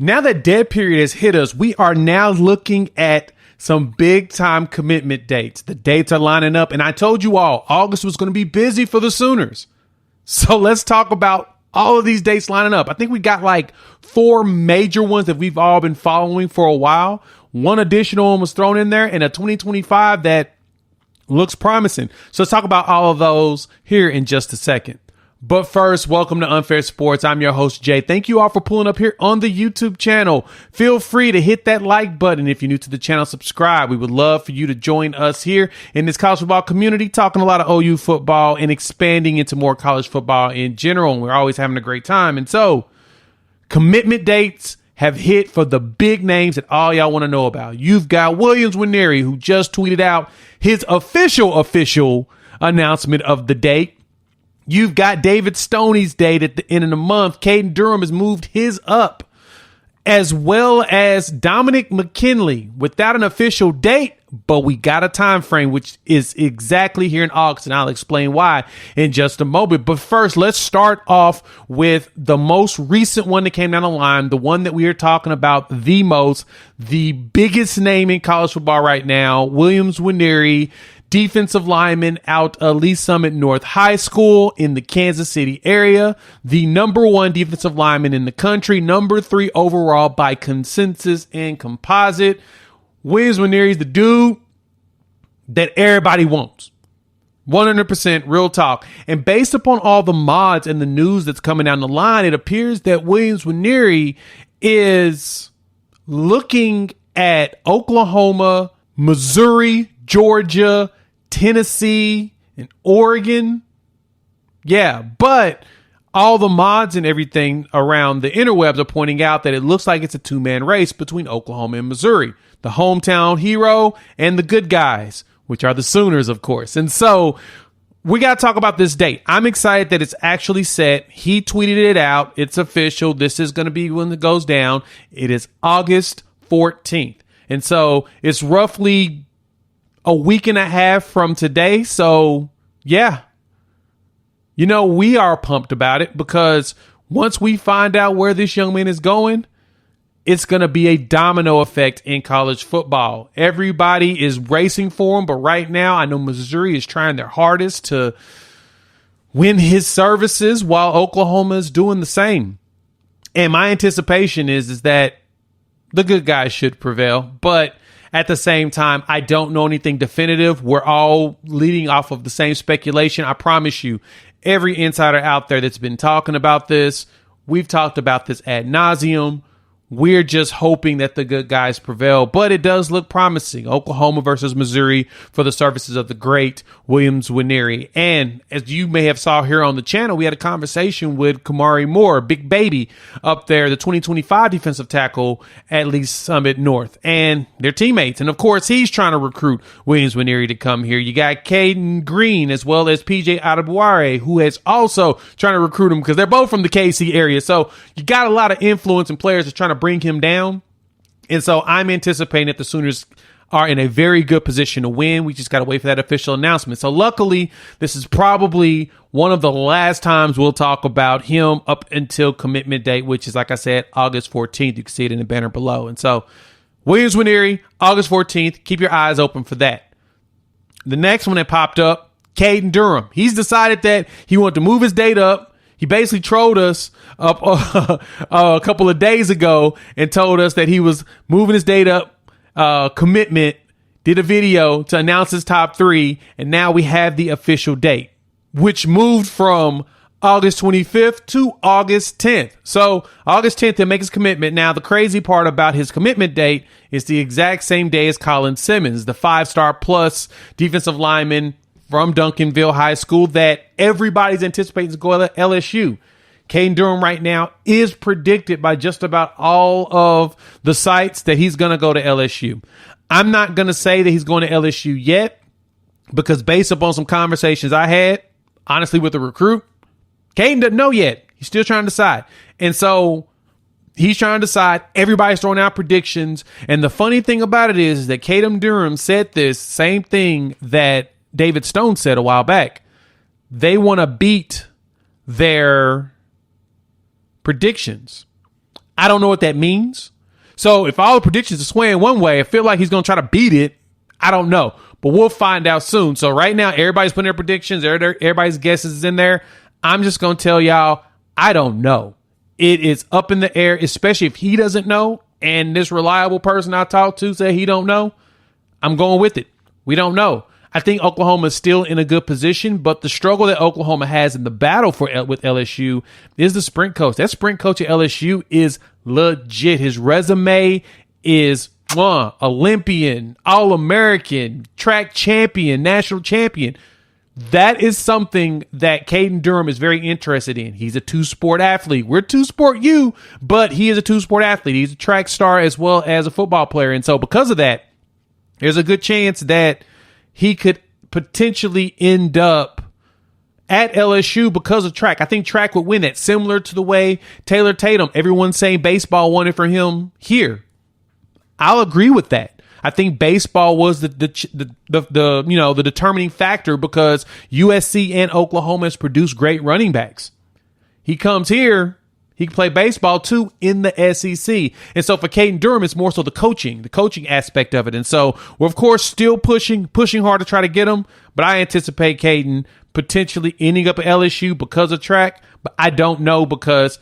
Now that dead period has hit us, we are now looking at some big time commitment dates. The dates are lining up, and I told you all August was going to be busy for the Sooners. So let's talk about all of these dates lining up. I think we got like 4 major ones that we've all been following for a while. One additional one was thrown in there, and a 2025 that looks promising. So let's talk about all of those here in just a second. But first, welcome to Unfair Sports. I'm your host, Jay. Thank you all for pulling up here on the YouTube channel. Feel free to hit that like button. If you're new to the channel, subscribe. We would love for you to join us here in this college football community, talking a lot of OU football and expanding into more college football in general. And we're always having a great time. And so commitment dates have hit for the big names that all y'all want to know about. You've got Nwaneri, who just tweeted out his official announcement of the date. You've got David Stoney's date at the end of the month. Caden Durham has moved his up, as well as Dominick McKinley without an official date, but we got a time frame, which is exactly here in August, and I'll explain why in just a moment. But first, let's start off with the most recent one that came down the line, the one that we are talking about the most, the biggest name in college football right now, Nwaneri, defensive lineman out of Lee Summit North High School in the Kansas City area, the number 1 defensive lineman in the country, number 3 overall by consensus and composite. Nwaneri is the dude that everybody wants. 100% real talk. And based upon all the mods and the news that's coming down the line, it appears that Nwaneri is looking at Oklahoma, Missouri, Georgia, Tennessee, and Oregon. Yeah, but all the mods and everything around the interwebs are pointing out that it looks like it's a 2-man race between Oklahoma and Missouri. The hometown hero and the good guys, which are the Sooners, of course. And so we got to talk about this date. I'm excited that it's actually set. He tweeted it out. It's official. This is going to be when it goes down. It is August 14th. And so it's roughly a week and a half from today. So yeah, we are pumped about it because once we find out where this young man is going, it's going to be a domino effect in college football. Everybody is racing for him. But right now, I know Missouri is trying their hardest to win his services while Oklahoma is doing the same. And my anticipation is that the good guys should prevail. But at the same time, I don't know anything definitive. We're all leading off of the same speculation. I promise you, every insider out there that's been talking about this, we've talked about this ad nauseum. We're just hoping that the good guys prevail, but it does look promising. Oklahoma versus Missouri for the services of the great Nwaneri. And as you may have saw here on the channel, we had a conversation with Kamari Moore, Big Baby, up there, the 2025 defensive tackle at Lee Summit North, and their teammates. And of course, he's trying to recruit Nwaneri to come here. You got Caden Green as well as PJ Adebaware, who is also trying to recruit him because they're both from the KC area. So you got a lot of influence and players that's trying to bring him down. And so I'm anticipating that the Sooners are in a very good position to win. We just got to wait for that official announcement. So luckily, this is probably one of the last times we'll talk about him up until commitment date, which is, like I said, August 14th. You can see it in the banner below. And so Nwaneri, August 14th. Keep your eyes open for that. The next one that popped up, Caden Durham. He's decided that he wanted to move his date up. He basically trolled us up a couple of days ago and told us that he was moving his date up, commitment, did a video to announce his top 3, and now we have the official date, which moved from August 25th to August 10th. So August 10th, he'll make his commitment. Now, the crazy part about his commitment date is the exact same day as Colin Simmons, the 5-star plus defensive lineman from Duncanville High School that everybody's anticipating to go to LSU. Kane Durham right now is predicted by just about all of the sites that he's going to go to LSU. I'm not going to say that he's going to LSU yet because based upon some conversations I had, honestly, with the recruit, Caden doesn't know yet. He's still trying to decide. And so he's trying to decide. Everybody's throwing out predictions. And the funny thing about it is that Caden Durham said this same thing that David Stone said a while back. They want to beat their predictions. I don't know what that means. So if all the predictions are swaying one way, I feel like he's going to try to beat it. I don't know, but we'll find out soon. So right now, everybody's putting their predictions. Everybody's guesses is in there. I'm just going to tell y'all, I don't know. It is up in the air, especially if he doesn't know. And this reliable person I talked to said he don't know. I'm going with it. We don't know. I think Oklahoma is still in a good position, but the struggle that Oklahoma has in the battle with LSU is the sprint coach. That sprint coach at LSU is legit. His resume is Olympian, All-American, track champion, national champion. That is something that Caden Durham is very interested in. He's a two-sport athlete. We're two-sport you, but he is a two-sport athlete. He's a track star as well as a football player. And so because of that, there's a good chance that he could potentially end up at LSU because of track. I think track would win that, similar to the way Taylor Tatum, everyone's saying baseball wanted for him here. I'll agree with that. I think baseball was the determining factor because USC and Oklahoma has produced great running backs. He comes here, he can play baseball too in the SEC. And so for Caden Durham, it's more so the coaching aspect of it. And so we're of course still pushing hard to try to get him, but I anticipate Caden potentially ending up at LSU because of track, but I don't know because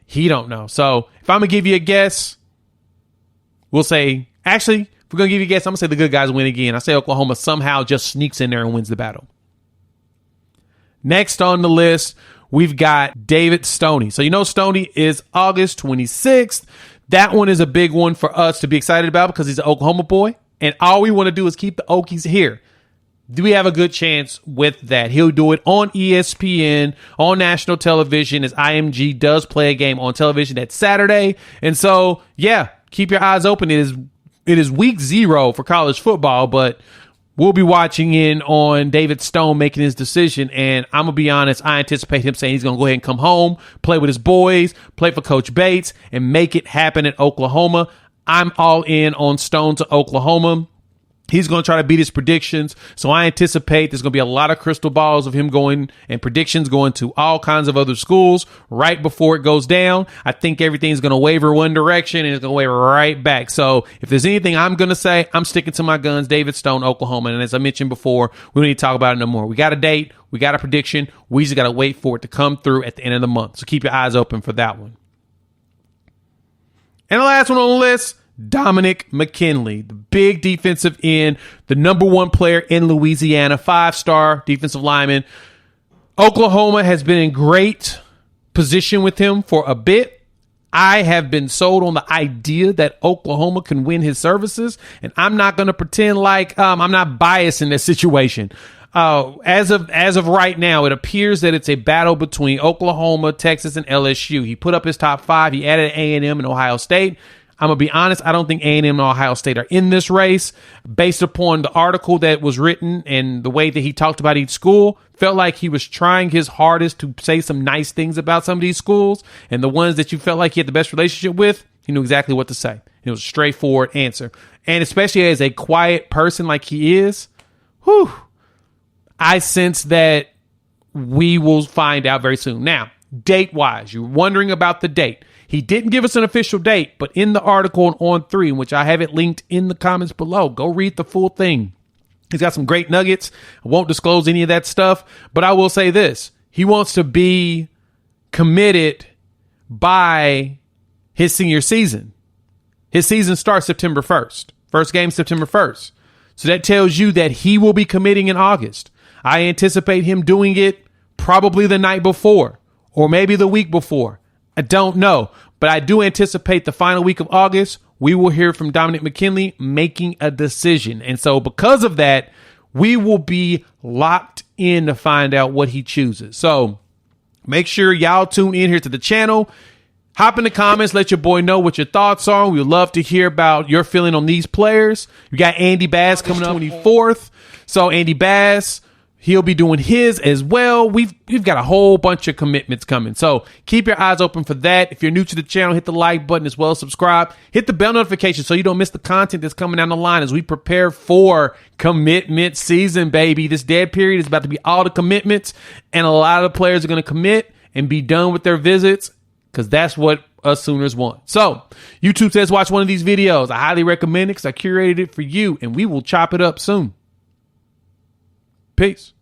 he don't know. So if I'm gonna give you a guess, we'll say, actually, if we're going to give you a guess, I'm going to say the good guys win again. I say Oklahoma somehow just sneaks in there and wins the battle. Next on the list, we've got David Stoney. So you know Stoney is August 26th. That one is a big one for us to be excited about because he's an Oklahoma boy. And all we want to do is keep the Okies here. Do we have a good chance with that? He'll do it on ESPN, on national television, as IMG does play a game on television that Saturday. And so, yeah, keep your eyes open. It is week 0 for college football, but we'll be watching in on David Stone making his decision. And I'm going to be honest, I anticipate him saying he's going to go ahead and come home, play with his boys, play for Coach Bates, and make it happen at Oklahoma. I'm all in on Stone to Oklahoma. He's going to try to beat his predictions. So I anticipate there's going to be a lot of crystal balls of him going and predictions going to all kinds of other schools right before it goes down. I think everything's going to waver one direction and it's going to waver right back. So if there's anything I'm going to say, I'm sticking to my guns, David Stone, Oklahoma. And as I mentioned before, we don't need to talk about it no more. We got a date. We got a prediction. We just got to wait for it to come through at the end of the month. So keep your eyes open for that one. And the last one on the list, Dominick McKinley, the big defensive end, the number 1 player in Louisiana, 5-star defensive lineman. Oklahoma has been in great position with him for a bit. I have been sold on the idea that Oklahoma can win his services, and I'm not going to pretend like I'm not biased in this situation. As of right now, it appears that it's a battle between Oklahoma, Texas, and LSU. He put up his top 5. He added A&M and Ohio State. I'm going to be honest, I don't think A&M and Ohio State are in this race. Based upon the article that was written and the way that he talked about each school, felt like he was trying his hardest to say some nice things about some of these schools. And the ones that you felt like he had the best relationship with, he knew exactly what to say. It was a straightforward answer. And especially as a quiet person like he is, I sense that we will find out very soon. Now, date-wise, you're wondering about the date. He didn't give us an official date, but in the article on 3, which I have it linked in the comments below, go read the full thing. He's got some great nuggets. I won't disclose any of that stuff, but I will say this. He wants to be committed by his senior season. His season starts September 1st. First game, September 1st. So that tells you that he will be committing in August. I anticipate him doing it probably the night before or maybe the week before. I don't know, but I do anticipate the final week of August, we will hear from Dominick McKinley making a decision. And so because of that, we will be locked in to find out what he chooses. So make sure y'all tune in here to the channel. Hop in the comments. Let your boy know what your thoughts are. We would love to hear about your feeling on these players. You got Andy Bass coming up 24th. So Andy Bass, he'll be doing his as well. We've got a whole bunch of commitments coming. So keep your eyes open for that. If you're new to the channel, hit the like button as well as subscribe. Hit the bell notification so you don't miss the content that's coming down the line as we prepare for commitment season, baby. This dead period is about to be all the commitments, and a lot of the players are going to commit and be done with their visits because that's what us Sooners won. So YouTube says watch one of these videos. I highly recommend it because I curated it for you, and we will chop it up soon. Peace.